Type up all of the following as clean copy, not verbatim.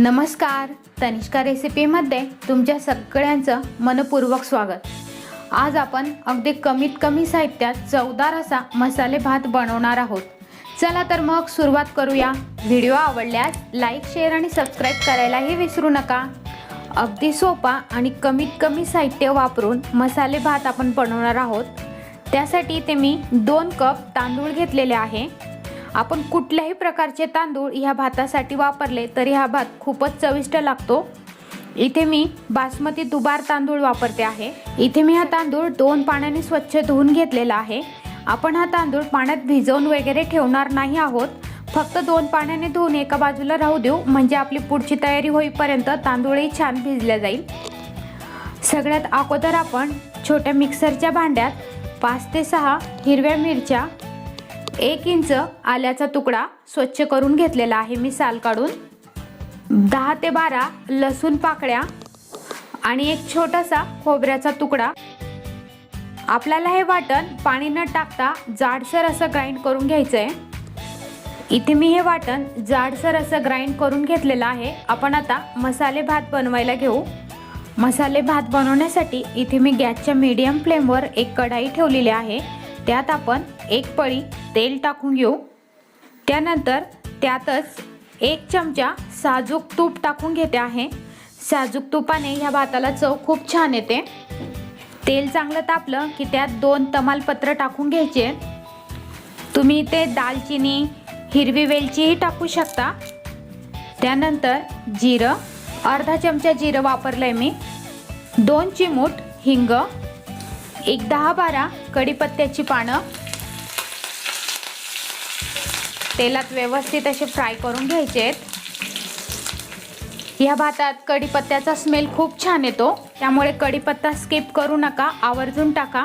नमस्कार, तनिष्का रेसिपीमध्ये तुमच्या सगळ्यांचं मनपूर्वक स्वागत। आज आपण अगदी कमीत कमी साहित्यात चवदार असा मसाले भात बनवणार आहोत। चला तर मग सुरुवात करूया। व्हिडिओ आवडल्यास लाईक, शेअर आणि सबस्क्राइब करायलाही विसरू नका। अगदी सोपा आणि कमीत कमी साहित्य वापरून मसाले भात आपण बनवणार आहोत। त्यासाठी इथे मी 2 कप तांदूळ घेतलेले आहे। आपण कुठल्याही प्रकारचे तांदूळ ह्या भातासाठी वापरले तरी हा भात खूपच चविष्ट लागतो। इथे मी बासमती दुबार तांदूळ वापरते आहे। इथे मी हा तांदूळ 2 पाण्याने स्वच्छ धुवून घेतलेला आहे। आपण हा तांदूळ पाण्यात भिजवून वगैरे ठेवणार नाही आहोत, फक्त 2 पाण्याने धुवून एका बाजूला राहू देऊ, म्हणजे आपली पुढची तयारी होईपर्यंत तांदूळही छान भिजले जाईल। सगळ्यात अगोदर आपण छोट्या मिक्सरच्या भांड्यात 5 ते 6 हिरव्या मिरच्या, 1 इंच आल्याचा तुकडा स्वच्छ करून घेतलेला आहे मी साल काढून, 10 ते 12 लसूण पाकळ्या आणि एक छोटासा खोबऱ्याचा तुकडा। आपल्याला हे वाटण पाणी न टाकता जाडसर असं ग्राइंड करून घ्यायचं आहे। इथे मी हे वाटण जाडसर असं ग्राइंड करून घेतलेलं आहे। आपण आता मसाले भात बनवायला घेऊ। मसाले भात बनवण्यासाठी इथे मी गॅसच्या मीडियम फ्लेमवर एक कढाई ठेवलेली आहे। त्यात आपण 1 पळी तेल टाकून घेऊ। त्यानंतर त्यातच 1 चमचा साजूक तूप टाकून घेते आहे। साजूक तुपाने ह्या भाताला चव खूप छान येते। तेल चांगलं तापलं की त्यात 2 तमालपत्र टाकून घ्यायचे। तुम्ही इथे दालचिनी, हिरवी वेलचीही टाकू शकता। त्यानंतर जिरं, अर्धा चमचा जिरं वापरलंय मी, 2 चिमूट हिंग, एक 10-12 कढीपत्त्याची पानं तेलात व्यवस्थित असे फ्राय करून घ्यायचे आहेत। या भातात कढीपत्त्याचा स्मेल खूप छान येतो, त्यामुळे कढीपत्ता स्किप करू नका, आवर्जून टाका।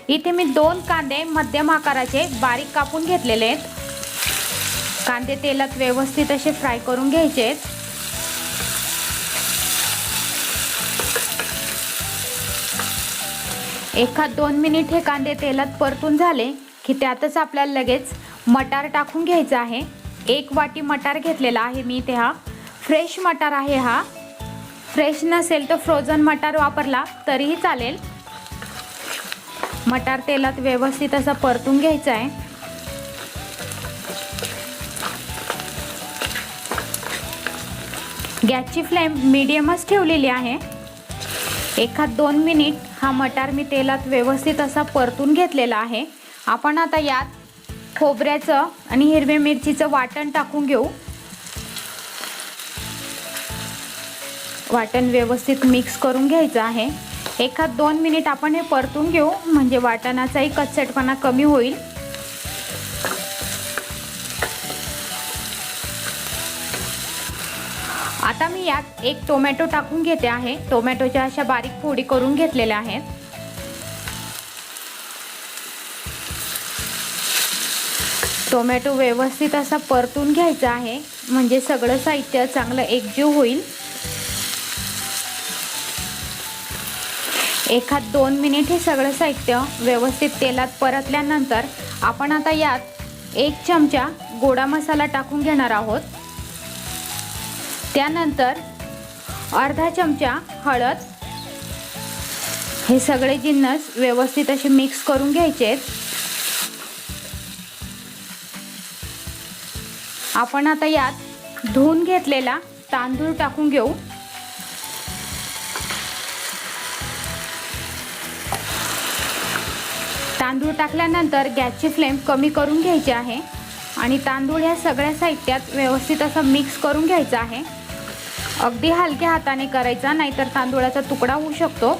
इथे मी 2 कांदे मध्यम आकाराचे बारीक कापून घेतलेले आहेत। कांदे तेलात व्यवस्थित असे फ्राय करून घ्यायचे आहेत। 1-2 मिनिट हे कांदे तेलात परतून झाले की त्यातच आपल्याला लगेच मटार टाकून घ्यायचा आहे। 1 वाटी मटार घेतलेला आहे मी इथे। हा फ्रेश मटार आहे। हा फ्रेश नसेल तर फ्रोझन मटार वापरला तरीही चालेल। मटार तेलात व्यवस्थित असं परतून घ्यायचं आहे। गॅसची फ्लेम मीडियमच ठेवलेली आहे। 1-2 मिनिट हा मटार मी तेलात व्यवस्थित असा परतून घेतलेला आहे। आपण आता यात खोबऱ्याचं आणि हिरव्या मिरचीचं वाटण टाकून घेऊ। वाटण व्यवस्थित मिक्स करून घ्यायचं आहे। 1-2 मिनिट आपण हे परतून घेऊ, म्हणजे वाटणाचाही कच्चटपणा कमी होईल। आता मी यात 1 टोमॅटो टाकून घेते आहे। टोमॅटोच्या अशा बारीक फोडी करून घेतलेल्या आहेत। टोमॅटो व्यवस्थित असा परतून घ्यायचा आहे, म्हणजे सगळं साहित्य चांगलं एकजीव होईल। 1-2 मिनिट हे सगळं साहित्य व्यवस्थित तेलात परतल्यानंतर आपण आता यात 1 चमचा गोडा मसाला टाकून घेणार आहोत। त्यानंतर अर्धा चमचा हळद। हे सगळे जिन्नस व्यवस्थित असे मिक्स करून घ्यायचे आहेत। आपण आता यात धुवून घेतलेला तांदूळ टाकून घेऊ। तांदूळ टाकल्यानंतर गॅसची फ्लेम कमी करून घ्यायची आहे आणि तांदूळ या सगळ्या साहित्यात व्यवस्थित असं मिक्स करून घ्यायचं आहे। अगदी हलक्या हाताने करायचा, नाहीतर तांदूळाचा तुकडा होऊ शकतो।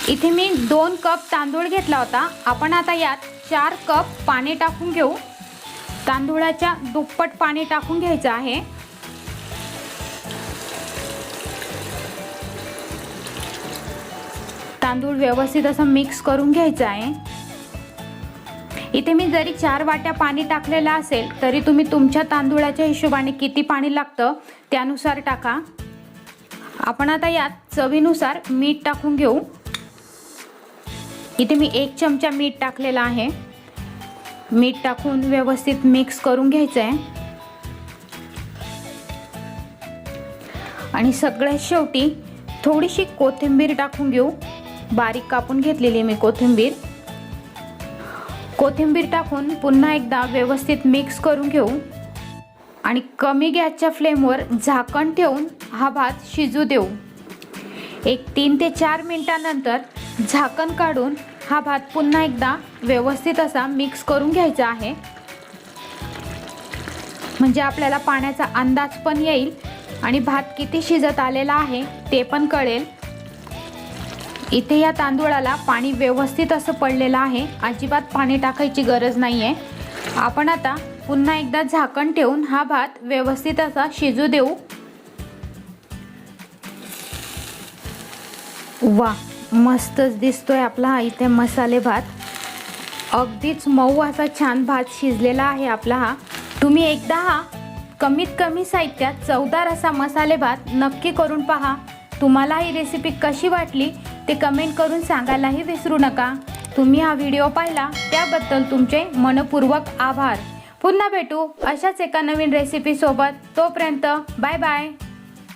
इथे मी 2 कप तांदूळ घेतला होता। आपण आता यात 4 कप पाणी टाकून घेऊ। तांदूळाच्या दुप्पट पाणी टाकून घ्यायचं आहे। तांदूळ व्यवस्थित असं मिक्स करून घ्यायचं आहे। इथे मी जरी 4 वाट्या पाणी टाकलेलं असेल तरी तुम्ही तुमच्या तांदूळाच्या हिशोबाने किती पाणी लागतं त्यानुसार टाका। आपण आता यात चवीनुसार मीठ टाकून घेऊ। इथे मी 1 चमचा मीठ टाकलेला आहे। मीठ टाकून व्यवस्थित मिक्स करून घ्यायचं आहे. आणि सगळ्यात शेवटी थोडीशी कोथिंबीर टाकून घेऊ. बारीक कापून घेतलेली मी कोथिंबीर टाकून पुन्हा एकदा व्यवस्थित मिक्स करून घेऊ. आणि कमी गॅसच्या फ्लेमवर झाकण ठेवून हा भात शिजू देऊ. एक 3 ते 4 मिनिटांनंतर झाकण काढून हा भात पुन्हा एकदा व्यवस्थित असा मिक्स करून घ्यायचा आहे. म्हणजे आपल्याला पाण्याचा अंदाज पण येईल आणि भात किती शिजत आलेला आहे ते पण कळेल. इथे या तांदूळाला पाणी व्यवस्थित असं पडलेलं आहे. अजिबात पाणी टाकायची गरज नाही आहे. आपण आता पुन्हा एकदा झाकण ठेवून हा भात व्यवस्थित असा शिजू देऊ. वा, मस्तच दिसतोय आपला इथे मसाले भात. अगदीच मऊ असा छान भात शिजलेला आहे आपला हा. तुम्ही एकदा हा कमीत कमी साहित्यात चवदार असा मसाले भात नक्की करून पहा. तुम्हाला ही रेसिपी कशी वाटली ते कमेंट करून सांगायलाही विसरू नका. तुम्ही हा व्हिडिओ पाहिला त्याबद्दल तुमचे मनपूर्वक आभार. पुन्हा भेटू अशाच एका नवीन रेसिपी सोबत. तोपर्यंत बाय बाय.